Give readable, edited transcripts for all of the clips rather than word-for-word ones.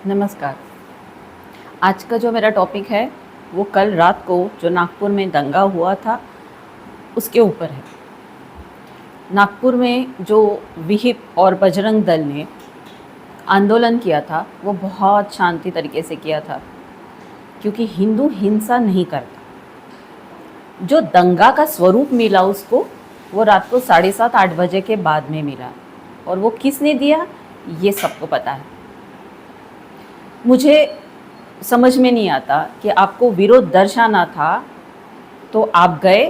नमस्कार। आज का जो मेरा टॉपिक है वो कल रात को जो नागपुर में दंगा हुआ था उसके ऊपर है। नागपुर में जो विहिप और बजरंग दल ने आंदोलन किया था वो बहुत शांति तरीके से किया था, क्योंकि हिंदू हिंसा नहीं करता। जो दंगा का स्वरूप मिला उसको वो रात को 7:30-8 बजे के बाद में मिला, और वो किसने दिया ये सबको पता है। मुझे समझ में नहीं आता कि आपको विरोध दर्शाना था तो आप गए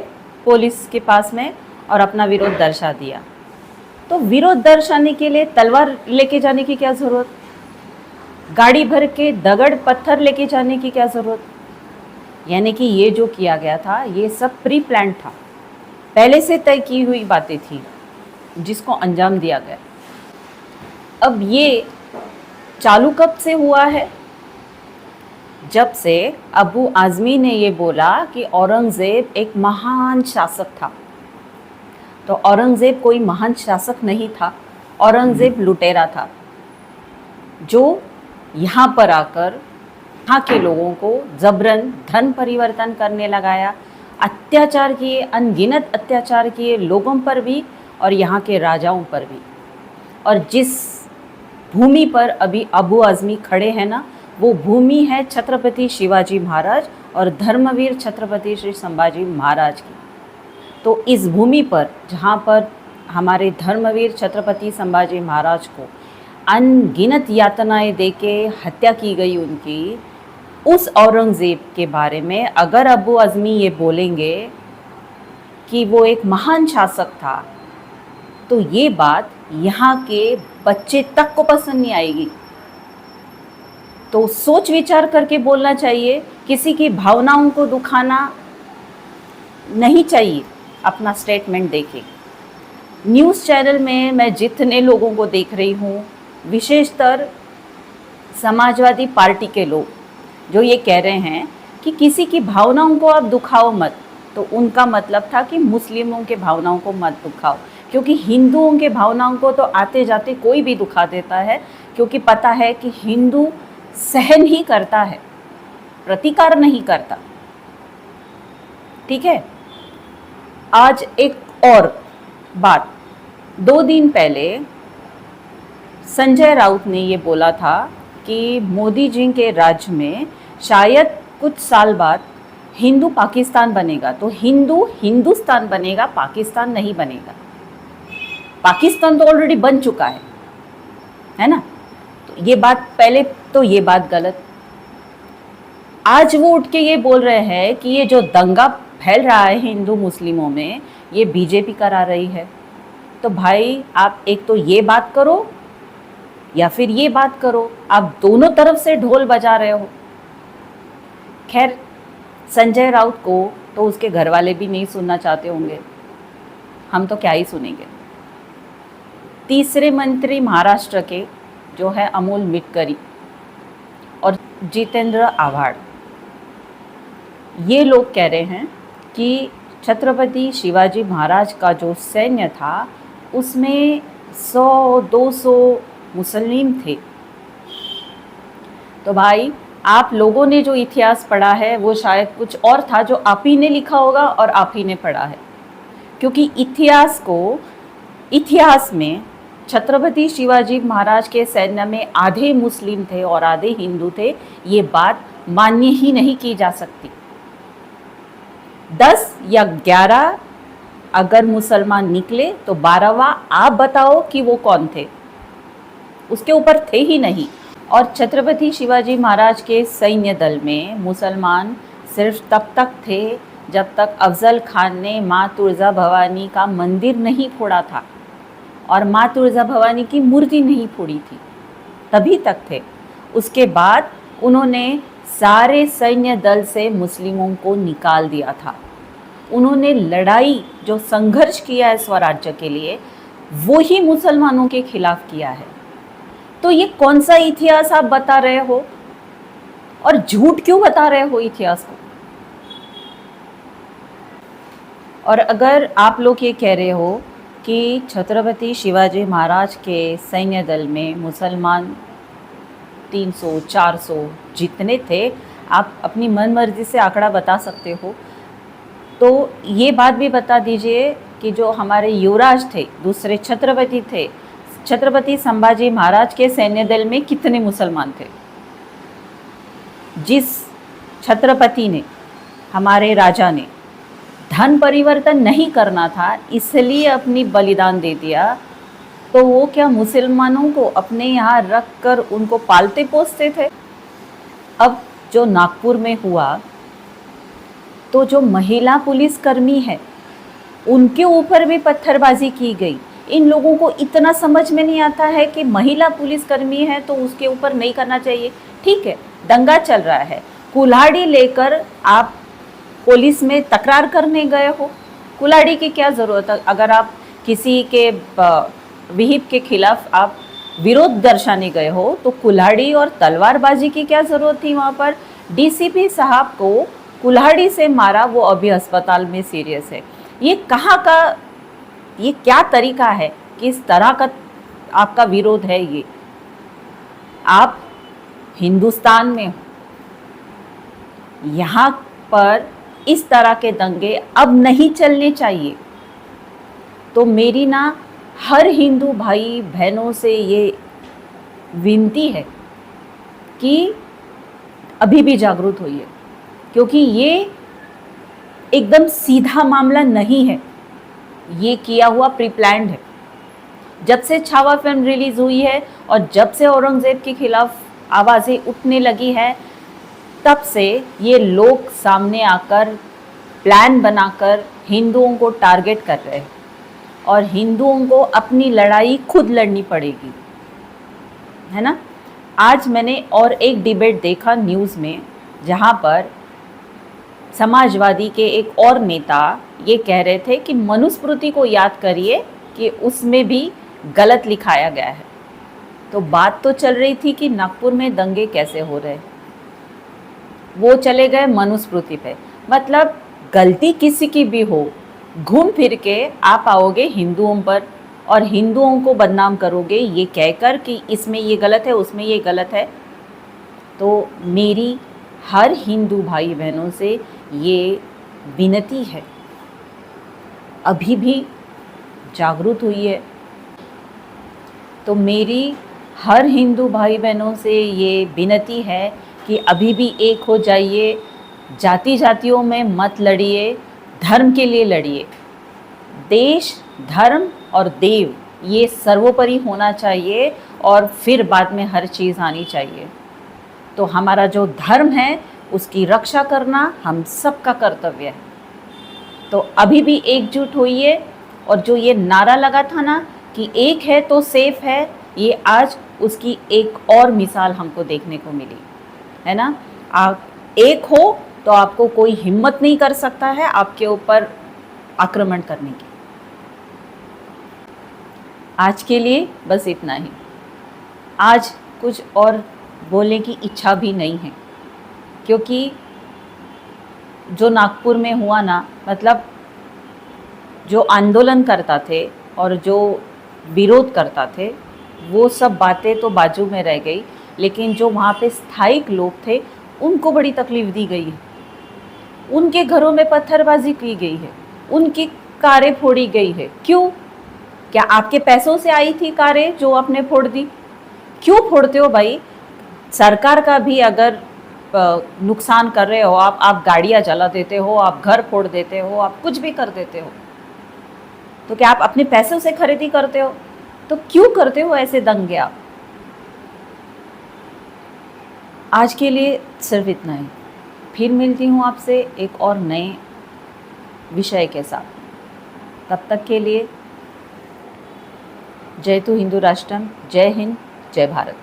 पुलिस के पास में और अपना विरोध दर्शा दिया। तो विरोध दर्शाने के लिए तलवार लेके जाने की क्या ज़रूरत, गाड़ी भर के दगड़ पत्थर लेके जाने की क्या ज़रूरत। यानी कि ये जो किया गया था ये सब प्री प्लान था, पहले से तय की हुई बातें थी जिसको अंजाम दिया गया। अब ये चालू कब से हुआ है? जब से अबू आज़मी ने ये बोला कि औरंगज़ेब एक महान शासक था। तो औरंगज़ेब कोई महान शासक नहीं था, औरंगज़ेब लुटेरा था जो यहाँ पर आकर यहाँ के लोगों को जबरन धन परिवर्तन करने लगाया, अत्याचार किए, अनगिनत अत्याचार किए लोगों पर भी और यहाँ के राजाओं पर भी। और जिस भूमि पर अभी अबू आज़मी खड़े हैं ना, वो भूमि है छत्रपति शिवाजी महाराज और धर्मवीर छत्रपति श्री संभाजी महाराज की। तो इस भूमि पर जहाँ पर हमारे धर्मवीर छत्रपति संभाजी महाराज को अनगिनत यातनाएं देके हत्या की गई उनकी, उस औरंगज़ेब के बारे में अगर अबू आज़मी ये बोलेंगे कि वो एक महान शासक था, तो ये बात यहाँ के बच्चे तक को पसंद नहीं आएगी। तो सोच विचार करके बोलना चाहिए, किसी की भावनाओं को दुखाना नहीं चाहिए अपना स्टेटमेंट देके। न्यूज़ चैनल में मैं जितने लोगों को देख रही हूँ, विशेषतर समाजवादी पार्टी के लोग जो ये कह रहे हैं कि किसी की भावनाओं को आप दुखाओ मत, तो उनका मतलब था कि मुस्लिमों के भावनाओं को मत दुखाओ, क्योंकि हिंदुओं के भावनाओं को तो आते जाते कोई भी दुखा देता है, क्योंकि पता है कि हिंदू सहन ही करता है, प्रतिकार नहीं करता। ठीक है। आज एक और बात, 2 दिन पहले संजय राउत ने ये बोला था कि मोदी जी के राज्य में शायद कुछ साल बाद हिंदू पाकिस्तान बनेगा। तो हिंदू हिंदुस्तान बनेगा, पाकिस्तान नहीं बनेगा। पाकिस्तान तो ऑलरेडी बन चुका है ना। तो ये बात पहले तो ये बात गलत। आज वो उठ के ये बोल रहे हैं कि ये जो दंगा फैल रहा है हिंदू मुस्लिमों में, ये बीजेपी करा रही है। तो भाई आप एक तो ये बात करो या फिर ये बात करो, आप दोनों तरफ से ढोल बजा रहे हो। खैर, संजय राउत को तो उसके घर वाले भी नहीं सुनना चाहते होंगे, हम तो क्या ही सुनेंगे। तीसरे मंत्री महाराष्ट्र के जो है अमोल मिटकरी और जितेंद्र आव्हाड, ये लोग कह रहे हैं कि छत्रपति शिवाजी महाराज का जो सैन्य था उसमें 100-200 मुस्लिम थे। तो भाई आप लोगों ने जो इतिहास पढ़ा है वो शायद कुछ और था जो आप ही ने लिखा होगा और आप ही ने पढ़ा है, क्योंकि इतिहास में छत्रपति शिवाजी महाराज के सैन्य में आधे मुस्लिम थे और आधे हिंदू थे। ये बात मान्य ही नहीं की जा सकती। 10 या 11 अगर मुसलमान निकले तो 12वां आप बताओ कि वो कौन थे, उसके ऊपर थे ही नहीं। और छत्रपति शिवाजी महाराज के सैन्य दल में मुसलमान सिर्फ तब तक थे जब तक अफजल खान ने माँ तुळजा भवानी का मंदिर नहीं फोड़ा था और माँ तुळजा भवानी की मूर्ति नहीं फोड़ी थी, तभी तक थे। उसके बाद उन्होंने सारे सैन्य दल से मुस्लिमों को निकाल दिया था। उन्होंने लड़ाई जो संघर्ष किया है स्वराज्य के लिए, वो ही मुसलमानों के खिलाफ किया है। तो ये कौन सा इतिहास आप बता रहे हो और झूठ क्यों बता रहे हो इतिहास को? और अगर आप लोग ये कह रहे हो कि छत्रपति शिवाजी महाराज के सैन्य दल में मुसलमान 300, 400 जितने थे, आप अपनी मन मर्जी से आंकड़ा बता सकते हो। तो ये बात भी बता दीजिए कि जो हमारे युवराज थे, दूसरे छत्रपति थे, छत्रपति संभाजी महाराज के सैन्य दल में कितने मुसलमान थे। जिस छत्रपति ने, हमारे राजा ने धन परिवर्तन नहीं करना था इसलिए अपनी बलिदान दे दिया, तो वो क्या मुसलमानों को अपने यहाँ रख कर उनको पालते पोसते थे। अब जो नागपुर में हुआ, तो जो महिला पुलिसकर्मी है उनके ऊपर भी पत्थरबाजी की गई। इन लोगों को इतना समझ में नहीं आता है कि महिला पुलिसकर्मी है तो उसके ऊपर नहीं करना चाहिए। ठीक है, दंगा चल रहा है, कुल्हाड़ी लेकर आप पुलिस में तकरार करने गए हो, कुल्हाड़ी की क्या ज़रूरत है। अगर आप किसी के विहित के खिलाफ आप विरोध दर्शाने गए हो तो कुल्हाड़ी और तलवारबाजी की क्या ज़रूरत थी। वहाँ पर डीसीपी साहब को कुल्हाड़ी से मारा, वो अभी अस्पताल में सीरियस है। ये कहाँ का, ये क्या तरीका है, किस तरह का आपका विरोध है। ये आप हिंदुस्तान में हो, यहाँ पर इस तरह के दंगे अब नहीं चलने चाहिए। तो मेरी ना हर हिंदू भाई बहनों से ये विनती है कि अभी भी जागरूक होइए, क्योंकि ये एकदम सीधा मामला नहीं है, ये किया हुआ प्री प्लान्ड है। जब से छावा फिल्म रिलीज हुई है और जब से औरंगजेब के खिलाफ आवाज़ें उठने लगी है, तब से ये लोग सामने आकर प्लान बनाकर हिंदुओं को टारगेट कर रहे हैं और हिंदुओं को अपनी लड़ाई खुद लड़नी पड़ेगी, है ना। आज मैंने और एक डिबेट देखा न्यूज़ में, जहाँ पर समाजवादी के एक और नेता ये कह रहे थे कि मनुस्मृति को याद करिए कि उसमें भी गलत लिखाया गया है। तो बात तो चल रही थी कि नागपुर में दंगे कैसे हो रहे, वो चले गए मनुस्मृति पे। मतलब गलती किसी की भी हो, घूम फिर के आप आओगे हिंदुओं पर और हिंदुओं को बदनाम करोगे ये कहकर कि इसमें ये गलत है, उसमें ये गलत है। तो मेरी हर हिंदू भाई बहनों से ये विनती है, अभी भी जागरूक हुई है। तो मेरी हर हिंदू भाई बहनों से ये विनती है कि अभी भी एक हो जाइए, जाति जातियों में मत लड़िए, धर्म के लिए लड़िए। देश, धर्म और देव ये सर्वोपरि होना चाहिए और फिर बाद में हर चीज़ आनी चाहिए। तो हमारा जो धर्म है उसकी रक्षा करना हम सबका कर्तव्य है। तो अभी भी एकजुट होइए। और जो ये नारा लगा था ना कि एक है तो सेफ है, ये आज उसकी एक और मिसाल हमको देखने को मिली, है ना। आप एक हो तो आपको कोई हिम्मत नहीं कर सकता है आपके ऊपर आक्रमण करने की। आज के लिए बस इतना ही। आज कुछ और बोलने की इच्छा भी नहीं है, क्योंकि जो नागपुर में हुआ ना, मतलब जो आंदोलन करता थे और जो विरोध करता थे वो सब बातें तो बाजू में रह गई, लेकिन जो वहाँ पे स्थायिक लोग थे उनको बड़ी तकलीफ़ दी गई है। उनके घरों में पत्थरबाजी की गई है, उनकी कारें फोड़ी गई है। क्यों? क्या आपके पैसों से आई थी कारें जो आपने फोड़ दी? क्यों फोड़ते हो भाई? सरकार का भी अगर नुकसान कर रहे हो आप गाड़ियाँ जला देते हो, आप घर फोड़ देते हो, आप कुछ भी कर देते हो, तो क्या आप अपने पैसों से खरीदी करते हो? तो क्यों करते हो ऐसे दंगे आप? आज के लिए सिर्फ इतना ही। फिर मिलती हूँ आपसे एक और नए विषय के साथ। तब तक के लिए जय तु हिंदू राष्ट्रम, जय हिंद, जय भारत।